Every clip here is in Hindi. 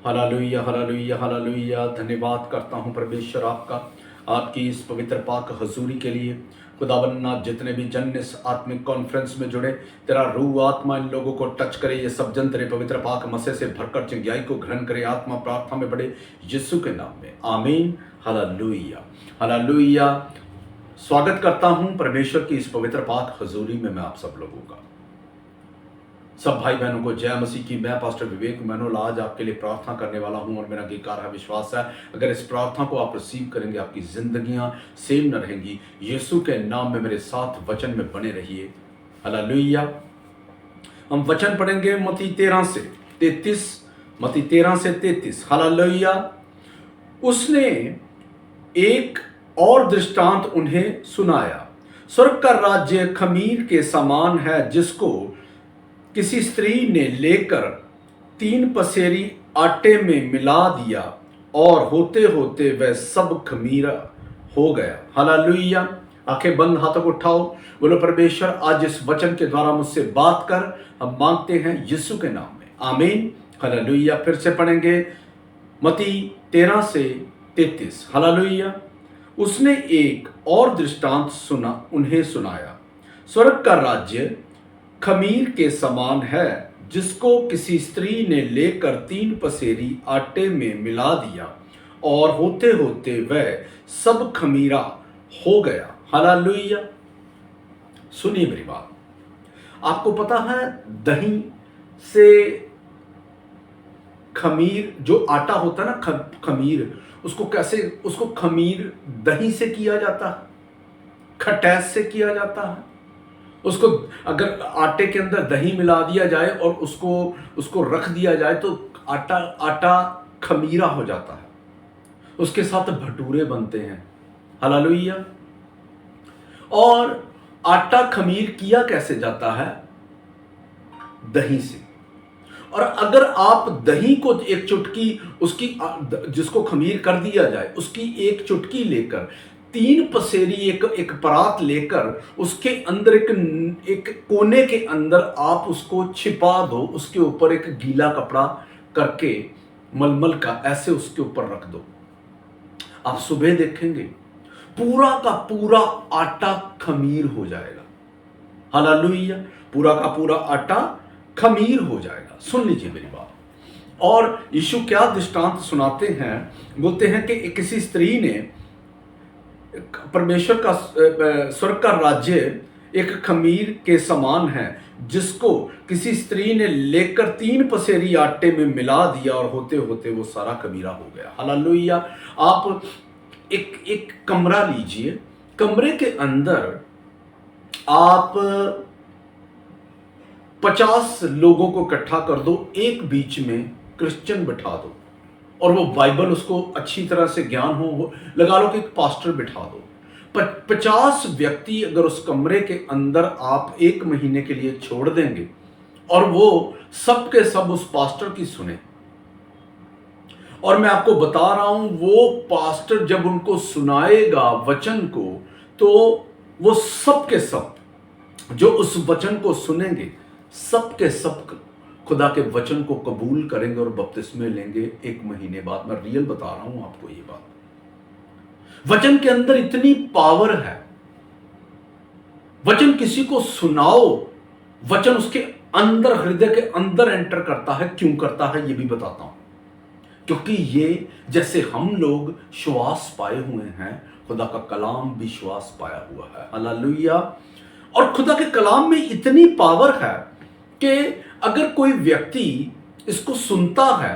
Hallelujah hallelujah hallelujah. धन्यवाद करता हूँ परमेश्वर आपका, आपकी इस पवित्र पाक हजूरी के लिए। खुदावन्ना जितने भी जन इस आत्मिक कॉन्फ्रेंस में जुड़े, तेरा रूह आत्मा इन लोगों को टच करे। ये सब जन तेरे पवित्र पाक मसे से भरकर चिंगाई को ग्रहण करे। आत्मा प्रार्थना में बढ़े यीशु के नाम में, आमीन। Hallelujah hallelujah. स्वागत करता हूँ परमेश्वर की इस पवित्र पाक हजूरी में मैं आप सब लोगों का। सब भाई बहनों को जय मसीह की। मैं पास्टर विवेक मैनुअल आज आपके लिए प्रार्थना करने वाला हूं और मेरा गीकार विश्वास है अगर इस प्रार्थना को आप रिसीव करेंगे आपकी जिंदगियां सेम न रहेंगी। यीशु के नाम में मेरे साथ वचन में बने रहिए। हालेलुया। हम वचन पढ़ेंगे मत्ती 13 से 33। मत्ती 13 से 33। हालेलुया। उसने एक और दृष्टांत उन्हें सुनाया। स्वर्ग का राज्य खमीर के समान है, जिसको किसी स्त्री ने लेकर 3 पसेरी आटे में मिला दिया और होते होते वह सब खमीरा हो गया। हालेलुया। आंखें बंद, हाथों को उठाओ, बोलो परमेश्वर आज इस वचन के द्वारा मुझसे बात कर। हम मांगते हैं यीशु के नाम में, आमीन। हालेलुया। फिर से पढ़ेंगे मत्ती 13 से 33। हालेलुया। उसने एक और दृष्टांत उन्हें सुनाया। स्वर्ग का राज्य खमीर के समान है, जिसको किसी स्त्री ने लेकर 3 पसेरी आटे में मिला दिया और होते होते वह सब खमीरा हो गया। हालेलुया। सुनिए मेरी बात। आपको पता है दही से खमीर, जो आटा होता है ना खमीर, उसको खमीर दही से किया जाता है, खटैस से किया जाता है। उसको अगर आटे के अंदर दही मिला दिया जाए और उसको रख दिया जाए तो आटा खमीरा हो जाता है। उसके साथ भटूरे बनते हैं। हालेलुया। और आटा खमीर किया कैसे जाता है? दही से। और अगर आप दही को एक चुटकी उसकी जिसको खमीर कर दिया जाए उसकी एक चुटकी लेकर 3 पसेरी एक परात लेकर उसके अंदर एक कोने के अंदर आप उसको छिपा दो, उसके ऊपर एक गीला कपड़ा करके मलमल का ऐसे उसके ऊपर रख दो। आप सुबह देखेंगे पूरा का पूरा आटा खमीर हो जाएगा। हालेलुया। पूरा का पूरा आटा खमीर हो जाएगा। सुन लीजिए मेरी बात। और यीशु क्या दृष्टांत सुनाते हैं? बोलते हैं कि किसी स्त्री ने, परमेश्वर का स्वर्ग का राज्य एक खमीर के समान है, जिसको किसी स्त्री ने लेकर 3 पसेरी आटे में मिला दिया और होते होते वो सारा खमीरा हो गया। हालेलुया। आप एक कमरा लीजिए, कमरे के अंदर आप 50 लोगों को इकट्ठा कर दो, एक बीच में क्रिश्चियन बिठा दो और वो बाइबल उसको अच्छी तरह से ज्ञान हो, लगा लो कि एक पास्टर बिठा दो। 50 व्यक्ति अगर उस कमरे के अंदर आप 1 महीने के लिए छोड़ देंगे और वो सब के सब उस पास्टर की सुने, और मैं आपको बता रहा हूं वो पास्टर जब उनको सुनाएगा वचन को, तो वो सब के सब जो उस वचन को सुनेंगे सब के सब खुदा के वचन को कबूल करेंगे और बपतिस्मे लेंगे 1 महीने बाद। मैं रियल बता रहा हूं आपको ये बात। वचन के अंदर इतनी पावर है। वचन किसी को सुनाओ, वचन उसके अंदर, हृदय के अंदर एंटर करता है। क्यों करता है ये भी बताता हूं। क्योंकि ये जैसे हम लोग श्वास पाए हुए हैं, खुदा का कलाम भी श्वास पाया हुआ है। हालेलुया। और खुदा के कलाम में इतनी पावर है कि अगर कोई व्यक्ति इसको सुनता है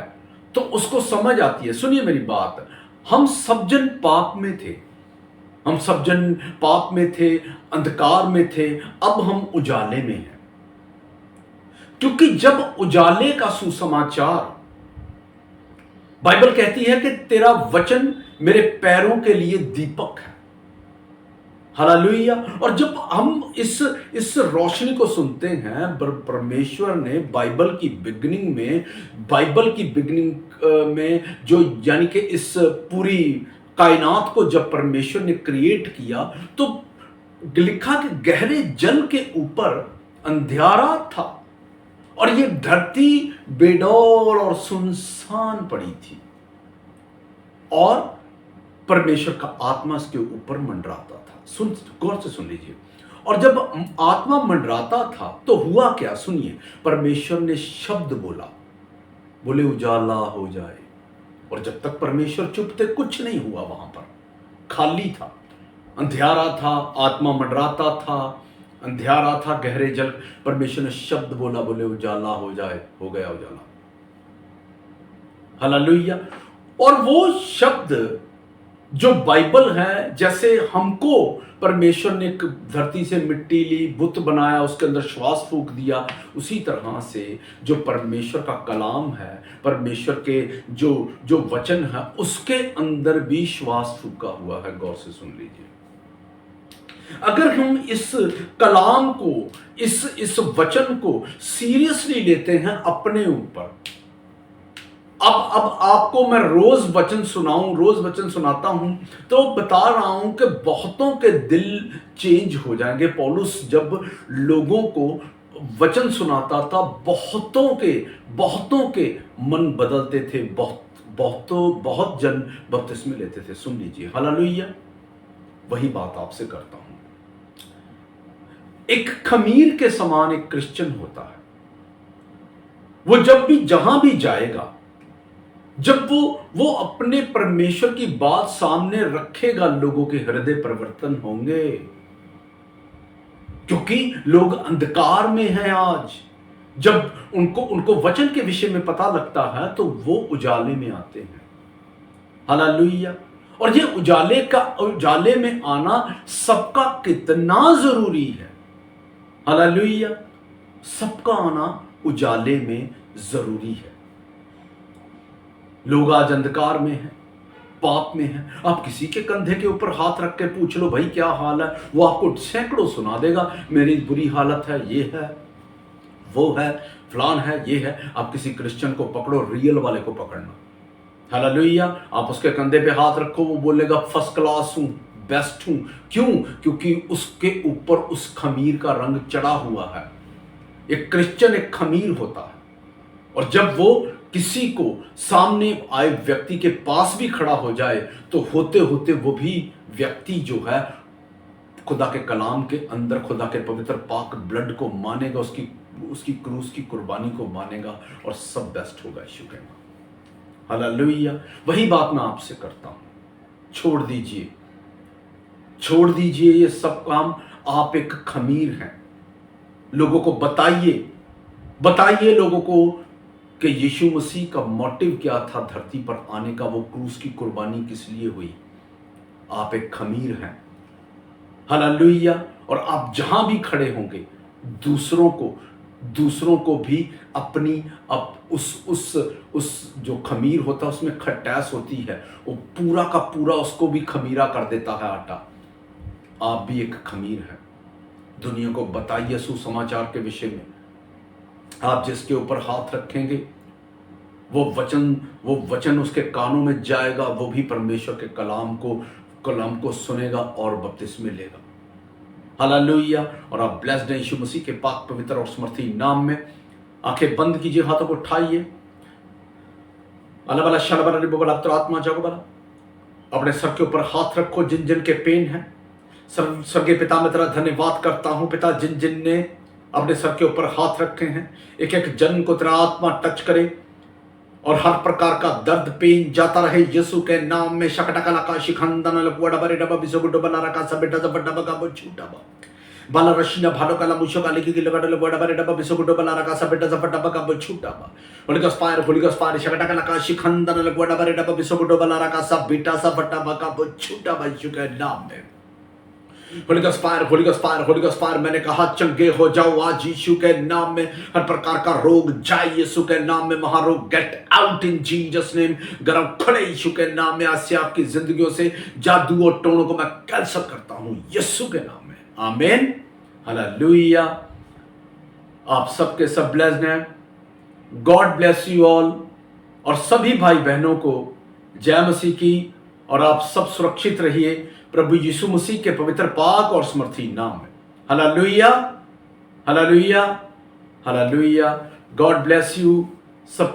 तो उसको समझ आती है। सुनिए मेरी बात। हम सब जन पाप में थे, हम सब जन पाप में थे, अंधकार में थे, अब हम उजाले में हैं। क्योंकि जब उजाले का सुसमाचार, बाइबल कहती है कि तेरा वचन मेरे पैरों के लिए दीपक है। हालेलुया। और जब हम इस रोशनी को सुनते हैं, परमेश्वर ने बाइबल की बिगनिंग में जो, यानी कि इस पूरी कायनात को जब परमेश्वर ने क्रिएट किया तो लिखा कि गहरे जल के ऊपर अंधियारा था और ये धरती बेडौल और सुनसान पड़ी थी और परमेश्वर का आत्मा इसके ऊपर मंडराता था। सुन, गौर से सुन लीजिए। और जब आत्मा मंडराता था तो हुआ क्या, सुनिए। परमेश्वर ने शब्द बोला, बोले उजाला हो जाए। और जब तक परमेश्वर चुप थे कुछ नहीं हुआ, वहां पर खाली था, अंधियारा था, आत्मा मंडराता था, अंधियारा था, गहरे जल। परमेश्वर ने शब्द बोला, बोले उजाला हो जाए, हो गया उजाला। हालेलुया। और वो शब्द जो बाइबल है, जैसे हमको परमेश्वर ने एक धरती से मिट्टी ली, बुत बनाया, उसके अंदर श्वास फूंक दिया, उसी तरह से जो परमेश्वर का कलाम है, परमेश्वर के जो जो वचन है, उसके अंदर भी श्वास फूंका हुआ है। गौर से सुन लीजिए। अगर हम इस कलाम को, इस वचन को सीरियसली लेते हैं अपने ऊपर, अब आपको मैं रोज वचन सुनाता हूं, तो बता रहा हूं कि बहुतों के दिल चेंज हो जाएंगे। पौलुस जब लोगों को वचन सुनाता था, बहुतों के मन बदलते थे, बहुत जन बपतिस्मे लेते थे। सुन लीजिए। हालेलुया। वही बात आपसे करता हूं। एक खमीर के समान एक क्रिश्चियन होता है। वो जब भी जहां भी जाएगा, जब वो अपने परमेश्वर की बात सामने रखेगा, लोगों के हृदय परिवर्तन होंगे, क्योंकि लोग अंधकार में हैं आज। जब उनको वचन के विषय में पता लगता है तो वो उजाले में आते हैं। हालेलुया। और ये उजाले में आना सबका कितना जरूरी है। हालेलुया। सबका आना उजाले में जरूरी है। लोग आज अंधकार में हैं, पाप में हैं। आप किसी के कंधे के ऊपर हाथ रख के पूछ लो, भाई क्या हाल है, वो आपको सैकड़ों सुना देगा। मेरी बुरी हालत है, ये है, वो है, फलान है, ये है। आप किसी क्रिश्चियन को पकड़ो, रियल वाले को पकड़ना। हालेलुया। आप उसके कंधे पे हाथ रखो, वो बोलेगा फर्स्ट क्लास हूं, बेस्ट हूं। क्यों? क्योंकि उसके ऊपर उस खमीर का रंग चढ़ा हुआ है। एक क्रिश्चियन एक खमीर होता है, और जब वो किसी को सामने आए व्यक्ति के पास भी खड़ा हो जाए, तो होते होते वो भी व्यक्ति जो है खुदा के कलाम के अंदर, खुदा के पवित्र पाक ब्लड को मानेगा, उसकी क्रूस की कुर्बानी को मानेगा, और सब बेस्ट होगा यीशु के नाम। हालेलुया। वही बात मैं आपसे करता हूं। छोड़ दीजिए ये सब काम। आप एक खमीर हैं। लोगों को बताइए लोगों को कि यीशु मसीह का मोटिव क्या था धरती पर आने का, वो क्रूस की कुर्बानी किस लिए हुई। आप एक खमीर हैं। हालेलुया। और आप जहां भी खड़े होंगे, दूसरों को भी अपनी उस जो खमीर होता है उसमें खटास होती है, वो पूरा का पूरा उसको भी खमीरा कर देता है आटा। आप भी एक खमीर हैं। दुनिया को बताइए सुसमाचार के विषय में। आप जिसके ऊपर हाथ रखेंगे, वो वचन उसके कानों में जाएगा, वो भी परमेश्वर के कलाम को सुनेगा और बपतिस्मे लेगा। हालेलुया। और आप ब्लेस्ड हैं यीशु मसीह के पाक पवित्र और समर्थी नाम में। आंखें बंद कीजिए, हाथों को उठाइए। अलबला शलबला रिबला आत्मा जगबला। अपने सर के ऊपर हाथ रखो जिन जिन के पेन है। स्वर्गीय पिता, मैं तेरा धन्यवाद करता हूं पिता, जिन जिन ने अपने सर के ऊपर हाथ रखे हैं, एक एक जन को तेरा आत्मा टच करे और हर प्रकार का दर्द पेन जाता रहे यीशु के नाम में। शकटकला का शिखंदन लपवडबरे डबा बिसगुडबला रका सबेटा सबडबा का बछूटाबा बाला रशिना भालो कला मुशो काली की लगडल बडबरे डबा बिसगुडबला रका सबेटा सबडबा का बछूटाबा होली गॉस फायर शकटकला का शिखंदन लपवडबरे डबा बिसगुडबला रका सबेटा सबडबा का बछूटाबा यीशु के नाम में। होली गॉस फायर, मैंने कहा चंगे हो जाओ आज यीशु के नाम में। हर प्रकार का रोग जाए यीशु के नाम में। महारोग get out in Jesus name. गरम खड़े यीशु के नाम में। आज से आपकी जिंदगियों से जादू और टोनों को मैं कैंसल करता हूं यीशु के नाम में। आमीन। हालेलुया। आप सबके सब ब्लेस्ड हैं। God bless you all. और सभी भाई बहनों को जय मसीह की। और आप सब सुरक्षित रहिए प्रभु यीशु मसीह के पवित्र पाक और समर्थी नाम में। Hallelujah, hallelujah, hallelujah. God bless you सब।